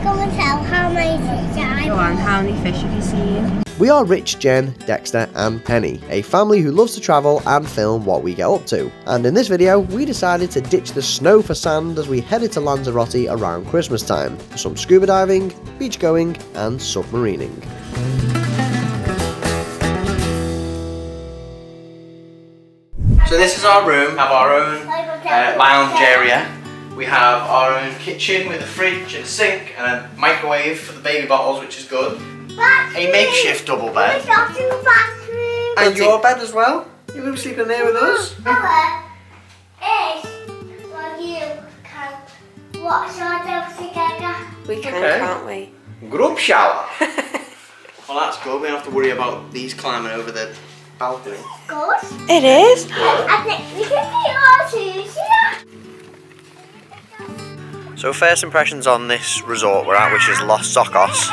go and tell how many fish I Go on, how many fish have you seen? We are Rich, Jen, Dexter and Penny, a family who loves to travel and film what we get up to. And in this video, we decided to ditch the snow for sand as we headed to Lanzarote around Christmas time for some scuba diving, beach going and submarining. So this is our room, we have our own lounge area. We have our own kitchen with a fridge and a sink and a microwave for the baby bottles, which is good. A makeshift double bed. And your bed as well? You're going to be sleeping there with us? We can, Okay. can't we? Group shower. Well, that's good. We don't have to worry about these climbing over the balcony. It is. I think we can see our shoes here. So first impressions on this resort we're at, which is Los Zocos.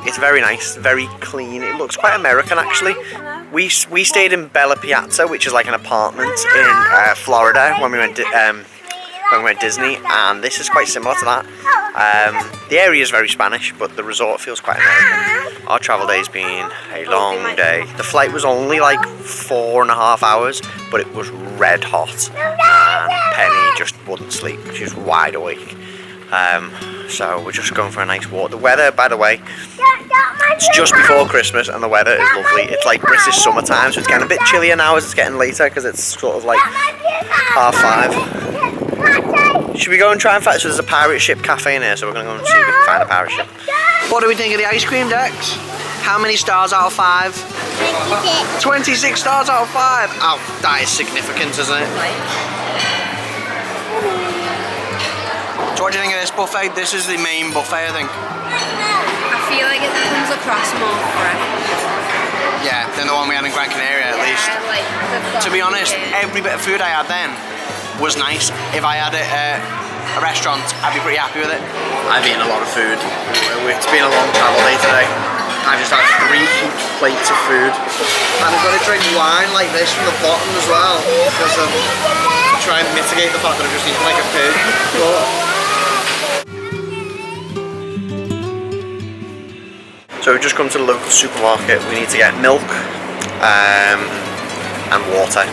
It's very nice, very clean. It looks quite American actually. We stayed in Bella Piazza, which is like an apartment in Florida when we went Disney, and this is quite similar to that. The area is very Spanish, but the resort feels quite American. Our travel day's been a long day. The flight was only like 4.5 hours, but it was red hot, and Penny just wouldn't sleep. She was wide awake. So we're just going for a nice walk. The weather, by the way, it's just before Christmas and the weather is lovely. It's like British summertime, so it's getting a bit chillier now as it's getting later because it's sort of like 5:30. Should we go and try and find? So there's a pirate ship cafe in here, so we're going to go and see if we can find a pirate ship. What do we think of the ice cream, Dex? How many stars out of 5? 26 stars out of 5. Oh, that is significant, isn't it? So what do you think of this buffet? This is the main buffet, I think. I feel like it comes across more fresh. Yeah, than the one we had in Gran Canaria, at least. Like, To be honest, every bit of food I had then was nice. If I had it at a restaurant, I'd be pretty happy with it. I've eaten a lot of food. It's been a long travel day today. I just had 3 huge plates of food. And I've got to drink wine like this from the bottom as well, because I'm trying to mitigate the fact that I'm just eating like a pig. So we've just come to the local supermarket. We need to get milk and water.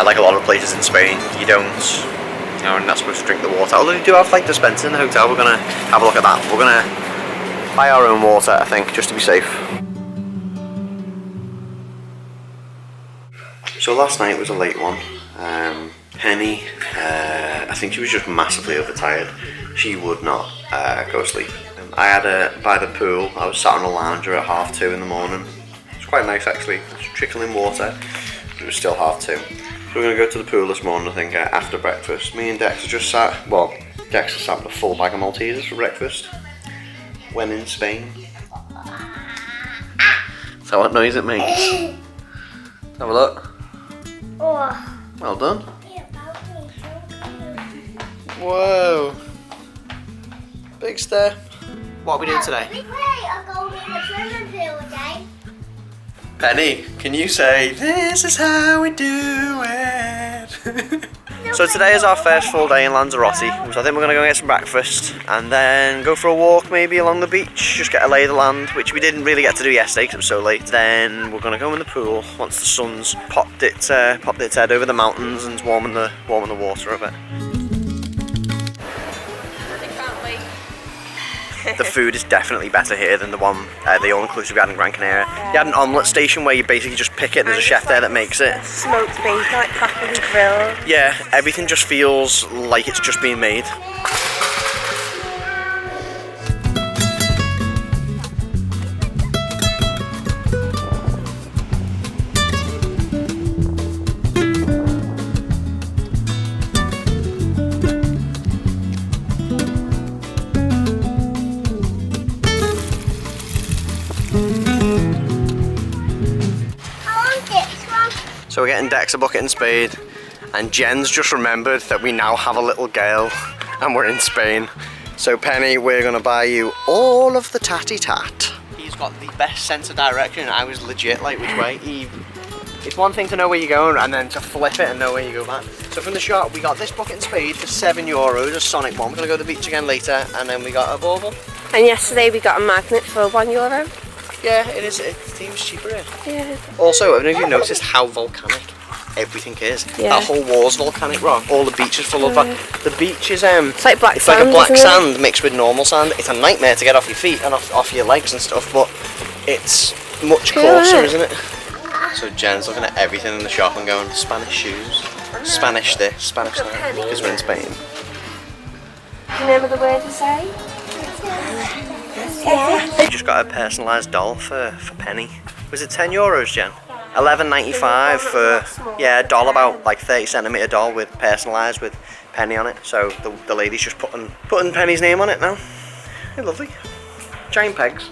Like a lot of places in Spain, you're not supposed to drink the water. Although you do have like dispensers in the hotel, we're gonna have a look at that. We're gonna buy our own water, I think, just to be safe. So last night was a late one. Penny, I think she was just massively overtired. She would not go to sleep. I had her by the pool. I was sat on a lounger at 2:30 in the morning. It's quite nice actually. It's trickling water, but it was still 2:30. So we're going to go to the pool this morning, I think, after breakfast. Me and Dexter just sat, well, Dexter sat with a full bag of Maltesers for breakfast when in Spain. So what noise it makes? Have a look. Well done. Whoa. Big step. What are we doing today? Penny, can you say, this is how we do it? So today is our first full day in Lanzarote, so I think we're going to go get some breakfast and then go for a walk maybe along the beach, just get a lay of the land, which we didn't really get to do yesterday because it was so late. Then we're going to go in the pool once the sun's popped its head over the mountains and warming the water a bit. The food is definitely better here than the all-inclusive we had in Gran Canaria. You had an omelette station where you basically just pick it, there's a chef there that makes it. Smoked bacon, like properly grilled. Yeah, everything just feels like it's just being made. So we're getting Dex a bucket and spade, and Jen's just remembered that we now have a little girl and we're in Spain. So Penny, we're gonna buy you all of the tatty tat. He's got the best sense of direction. I was legit like which way. It's one thing to know where you're going and then to flip it and know where you go back. So from the shop, we got this bucket and spade for €7, a Sonic one. We're going to go to the beach again later, and then we got a bauble. And yesterday we got a magnet for €1. Yeah, it is. It seems cheaper here. Yeah. Also, I don't know if you noticed how volcanic everything is. Yeah. That whole wall's volcanic rock. All the beach is full of that. The beach is It's like black it's sand. like a black isn't sand mixed with normal sand. It's a nightmare to get off your feet and off your legs and stuff, but it's much coarser, isn't it? So Jen's looking at everything in the shop and going, Spanish shoes, Spanish this, Spanish that, because we're in Spain. Do you remember the word to say? We just got a personalised doll for Penny. Was it €10, Jen? $11.95 for, yeah, a doll about like 30cm doll with personalised with Penny on it. So the lady's just putting Penny's name on it now. They're lovely. Giant pegs.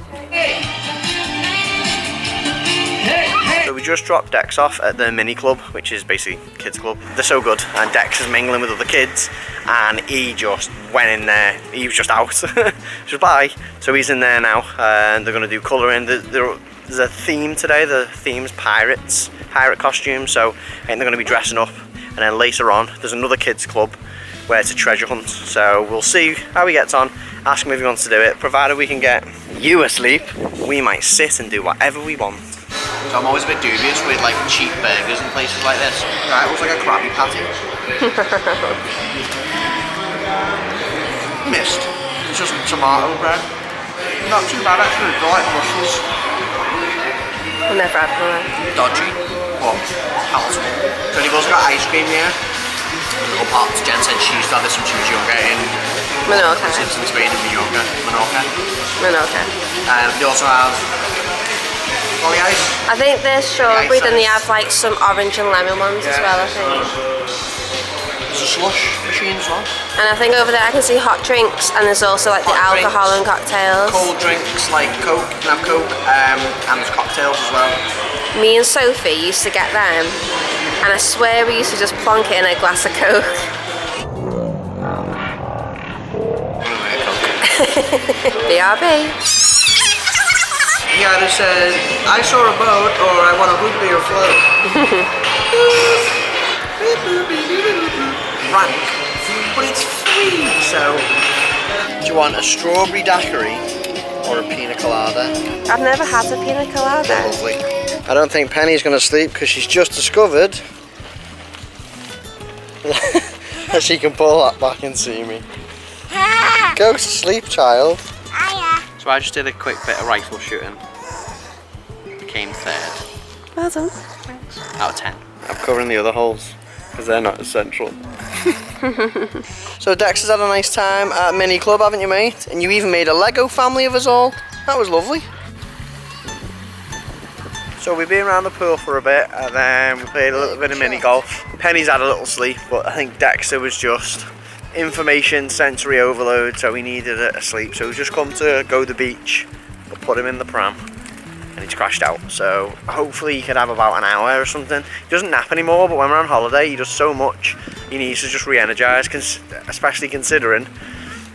So we just dropped Dex off at the mini club, which is basically kids club. They're so good, and Dex is mingling with other kids, and he just went in there. He was just out, just bye. So he's in there now, and they're gonna do colouring. There's a theme today. The theme's pirate costumes. So I think they're gonna be dressing up, and then later on there's another kids club where it's a treasure hunt. So we'll see how he gets on. Ask him if he wants to do it. Provided we can get you asleep, we might sit and do whatever we want. So I'm always a bit dubious with like cheap burgers in places like this. Right, it looks like a Krabby Patty. Missed. It's just tomato bread. Not too bad actually, they're like mussels. I've never had one. Dodgy, but palatable. So you've also got ice cream here. Little pots. Jen said she used to have this when she was younger in Menorca. Since in Spain in Menorca. They also have Ollie ice. I think there's strawberry, then they have like some orange and lemon ones as well, I think. There's a slush machine as well. And I think over there I can see hot drinks, and there's also like the Hot alcohol drinks, and cocktails. Cold drinks like Coke, you can have Coke, and there's cocktails as well. Me and Sophie used to get them, and I swear we used to just plonk it in a glass of Coke. BRB. He either says, I saw a boat, or I want a root beer float. Rank. But it's free, so... Do you want a strawberry daiquiri or a pina colada? I've never had a pina colada. Lovely. I don't think Penny's going to sleep because she's just discovered that she can pull that back and see me. Go to sleep, child. So I just did a quick bit of rifle shooting. Became third. Well done. Out of 10. I'm covering the other holes because they're not essential. So Dex has had a nice time at Mini Club, haven't you, mate? And you even made a Lego family of us all. That was lovely. So we've been around the pool for a bit, and then we played a little bit of mini golf. Penny's had a little sleep, but I think Dexter was just information sensory overload, so he needed a sleep. So we've just come to go to the beach, but put him in the pram, and he's crashed out. So hopefully he could have about an hour or something. He doesn't nap anymore, but when we're on holiday, he does so much. He needs to just re-energise, especially considering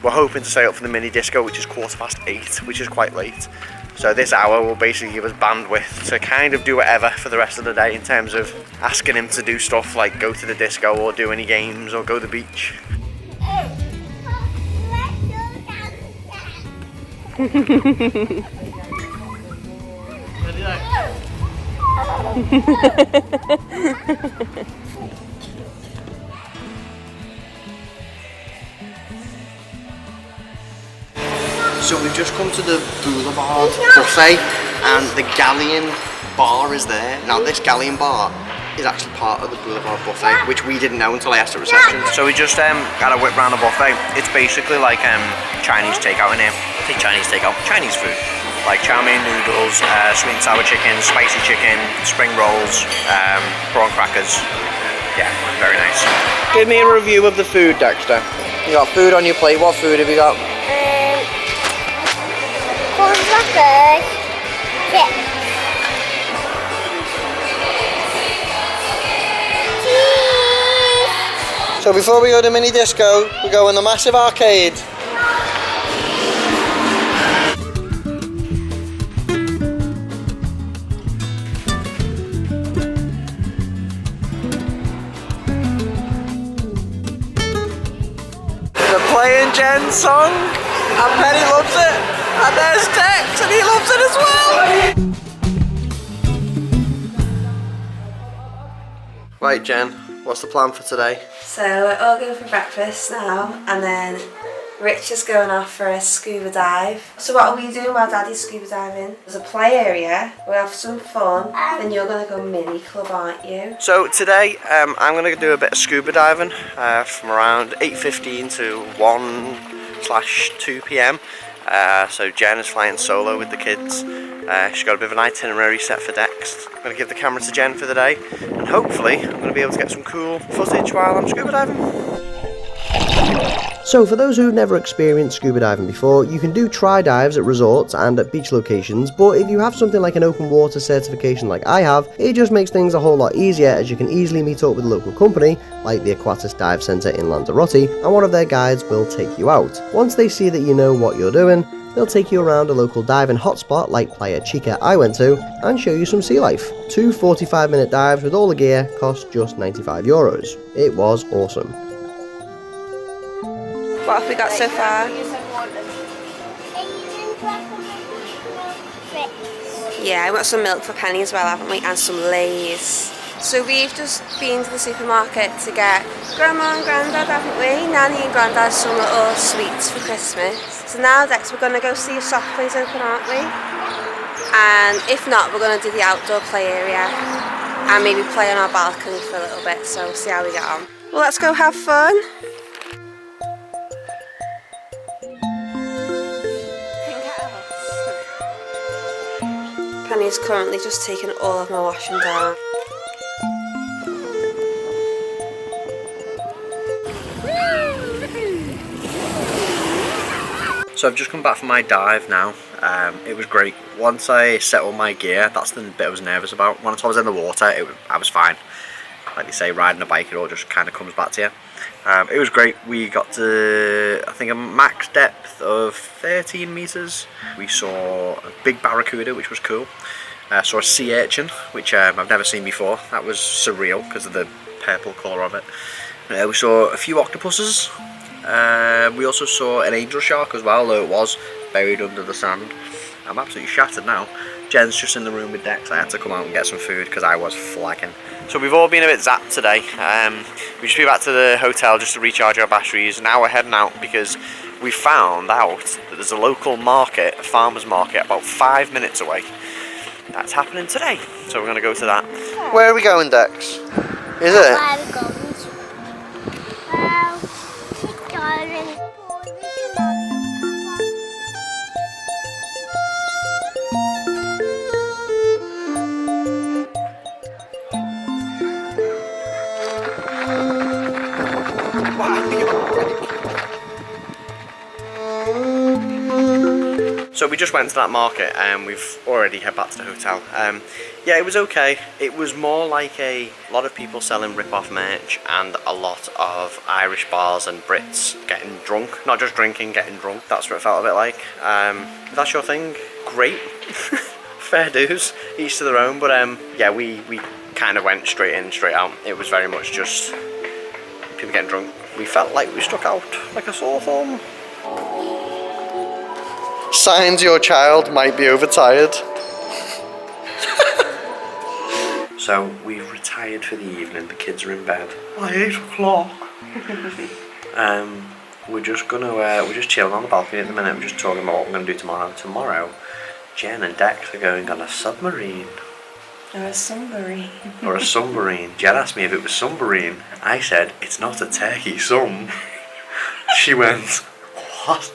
we're hoping to stay up for the mini disco, which is 8:15, which is quite late. So this hour will basically give us bandwidth to kind of do whatever for the rest of the day in terms of asking him to do stuff like go to the disco or do any games or go to the beach. So we've just come to the Boulevard buffet, and the Galleon bar is there. Now this Galleon bar is actually part of the Boulevard buffet, which we didn't know until I asked at reception. So we just got a whip round a buffet. It's basically like Chinese takeout in here. I say Chinese takeout, Chinese food. Like chow mein noodles, sweet and sour chicken, spicy chicken, spring rolls, prawn crackers. Yeah, very nice. Give me a review of the food, Dexter. You got food on your plate. What food have you got? Corn crackers, chips, cheese. So before we go to mini disco, we go in the massive arcade. Jen's song, and Penny loves it. And there's Dex, and he loves it as well. Right, Jen, what's the plan for today? So we're all going for breakfast now, and then Rich is going off for a scuba dive. So what are we doing while Daddy's scuba diving? There's a play area, we'll have some fun, then you're going to go mini club, aren't you? So today I'm going to do a bit of scuba diving from around 8:15 to 1/2 p.m. So Jen is flying solo with the kids. She's got a bit of an itinerary set for Dex. I'm going to give the camera to Jen for the day, and hopefully I'm going to be able to get some cool footage while I'm scuba diving. So for those who've never experienced scuba diving before, you can do tri-dives at resorts and at beach locations, but if you have something like an open water certification like I have, it just makes things a whole lot easier, as you can easily meet up with a local company like the Aquatis Dive Centre in Lanzarote, and one of their guides will take you out. Once they see that you know what you're doing, they'll take you around a local diving hotspot like Playa Chica I went to and show you some sea life. 2 45-minute dives with all the gear cost just €95. It was awesome. What have we got so far? Yeah, I got some milk for Penny as well, haven't we? And some Lay's. So we've just been to the supermarket to get Grandma and Grandad, haven't we? Nanny and Grandad some little sweets for Christmas. So now, Dex, we're going to go see if soft play's open, aren't we? And if not, we're going to do the outdoor play area and maybe play on our balcony for a little bit, so we'll see how we get on. Well, let's go have fun. Penny's currently just taking all of my washing down. So I've just come back from my dive now. It was great. Once I settled my gear, that's the bit I was nervous about. Once I was in the water, I was fine. Like they say, riding a bike, it all just kind of comes back to you. It was great. We got to, I think, a max depth of 13 meters. We saw a big barracuda, which was cool. Saw a sea urchin, which I've never seen before. That was surreal because of the purple colour of it. We saw a few octopuses. We also saw an angel shark as well, though it was buried under the sand. I'm absolutely shattered now. Jen's just in the room with Dex. I had to come out and get some food because I was flagging. So we've all been a bit zapped today. We just been back to the hotel just to recharge our batteries. Now we're heading out because we found out that there's a local market, a farmer's market, about 5 minutes away. That's happening today. So we're going to go to that. Where are we going, Dex? Is it? Where are we going to? Well, keep going. So we just went to that market and we've already head back to the hotel. Yeah, it was okay. It was more like a lot of people selling rip-off merch and a lot of Irish bars and Brits getting drunk. Not just drinking, getting drunk. That's what it felt a bit like. If that's your thing, great. Fair dues, each to their own. But yeah, we kind of went straight in, straight out. It was very much just people getting drunk. We felt like we stuck out like a sore thumb. Signs your child might be overtired. So we've retired for the evening. The kids are in bed by 8 o'clock. We're just chilling on the balcony at the minute. We're just talking about what we're going to do tomorrow. Tomorrow, Jen and Dex are going on a submarine. Or a submarine. Or a submarine. Jen asked me if it was submarine. I said, it's not a turkey sum. She went, what?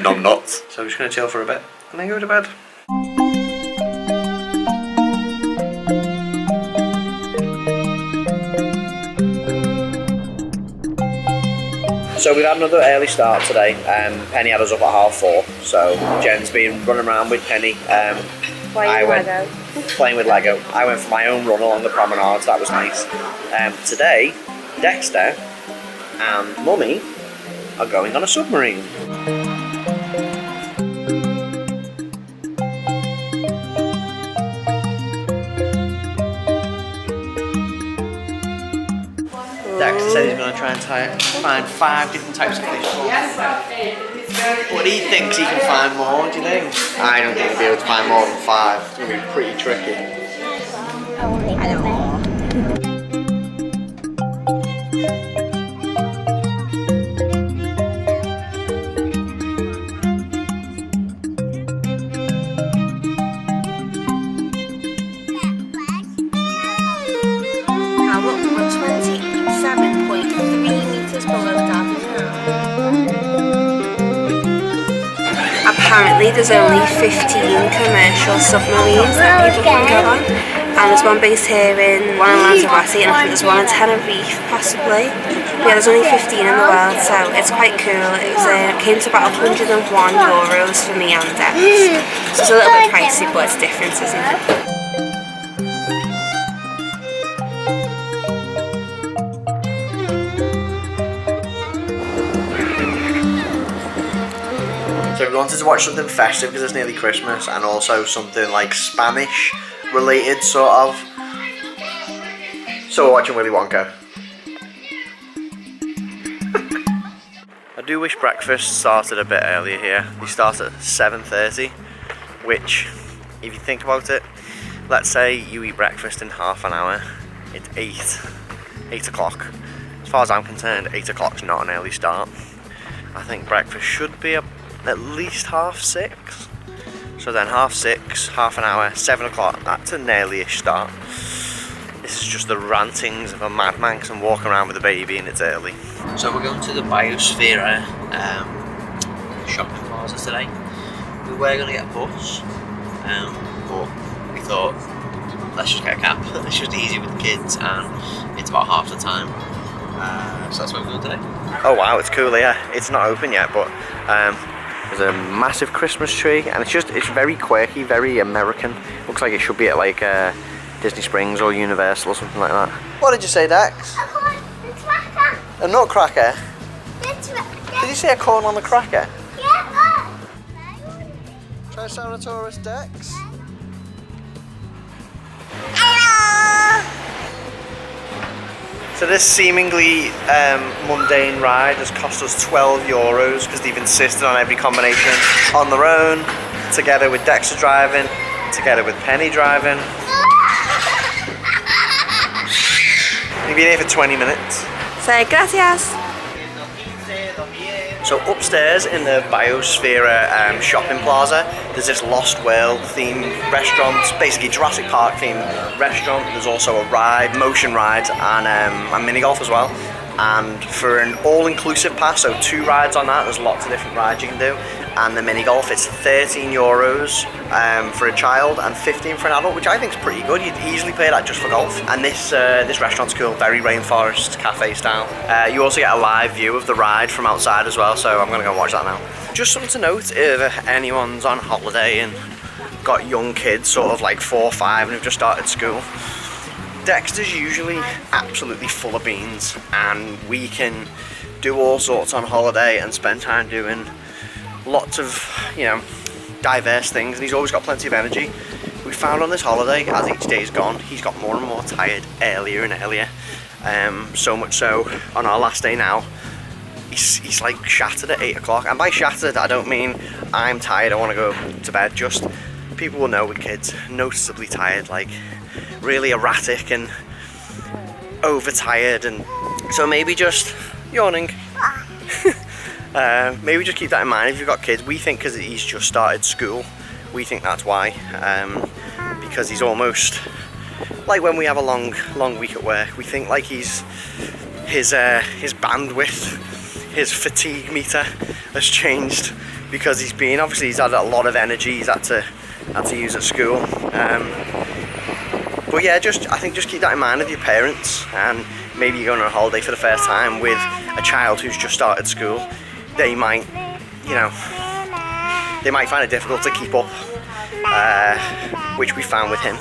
Numb nuts. So I'm just going to chill for a bit and then go to bed. So we've had another early start today. Penny had us up at 4:30, so Jen's been running around with Penny. Playing with Lego. I went for my own run along the promenade, so that was nice. Today, Dexter and Mummy are going on a submarine. Dexter said he's going to try find 5 different types of fish for. But he thinks he can find more, do you think? I don't think he'll be able to find more than 5. It's going to be pretty tricky. Now look, we're 27.3 metres below Daddy's now. Apparently there's only 15 commercial submarines that people can go on, and there's one based here in Lanzarote, and I think there's one in Tenerife possibly. But yeah, there's only 15 in the world, so it's quite cool. It came to about €101 for me and Dex. So it's a little bit pricey, but it's different, isn't it? So we wanted to watch something festive because it's nearly Christmas, and also something like Spanish related sort of. So we're watching Willy Wonka. I do wish breakfast started a bit earlier here. We start at 7:30, which, if you think about it, let's say you eat breakfast in half an hour, it's 8 o'clock. As far as I'm concerned, 8 o'clock's not an early start. I think breakfast should be at least 6:30. So then 6:30, half an hour, 7 o'clock, that's an early-ish start. This is just the rantings of a madman because I'm walking around with a baby and it's early. So we're going to the Biosphera shopping plaza today. We were going to get a bus, but we thought, let's just get a cab. It's just easier with the kids, and it's about half the time. So that's what we're doing today. Oh wow, it's cool here. It's not open yet, but there's a massive Christmas tree, and it's very quirky, very American. Looks like it should be at like Disney Springs or Universal or something like that. What did you say, Dax? A corn, the cracker. A nutcracker? The Did you say a corn on the cracker? yeah, Triceratops Dex? So this seemingly mundane ride has cost us €12 because they've insisted on every combination on their own, together with Dexter driving, together with Penny driving. We've been here for 20 minutes. Say gracias. So upstairs in the Biosphera shopping plaza, there's this Lost World themed restaurant, basically Jurassic Park themed restaurant. There's also a ride, motion ride, and mini golf as well. And for an all-inclusive pass, so 2 rides on that, there's lots of different rides you can do. And the mini golf, it's €13 for a child and 15 for an adult, which I think is pretty good. You'd easily pay that just for golf. And this restaurant's cool, very rainforest cafe style. You also get a live view of the ride from outside as well, so I'm gonna go watch that now. Just something to note, if anyone's on holiday and got young kids, sort of like 4 or 5, and have just started school, Dexter's usually absolutely full of beans, and we can do all sorts on holiday and spend time doing lots of, diverse things, and he's always got plenty of energy. We found on this holiday, as each day's gone, he's got more and more tired earlier and earlier. So much so, on our last day now, he's like shattered at 8 o'clock. And by shattered, I don't mean I'm tired, I want to go to bed. Just people will know with kids, noticeably tired, like really erratic and overtired. And so maybe just yawning. Maybe just keep that in mind if you've got kids. We think because he's just started school, we think that's why. Because he's almost like when we have a long week at work, we think like his bandwidth, his fatigue meter has changed because he's had a lot of energy he's had to use at school. But yeah, I think just keep that in mind with your parents, and maybe you're going on a holiday for the first time with a child who's just started school. They might find it difficult to keep up, which we found with him.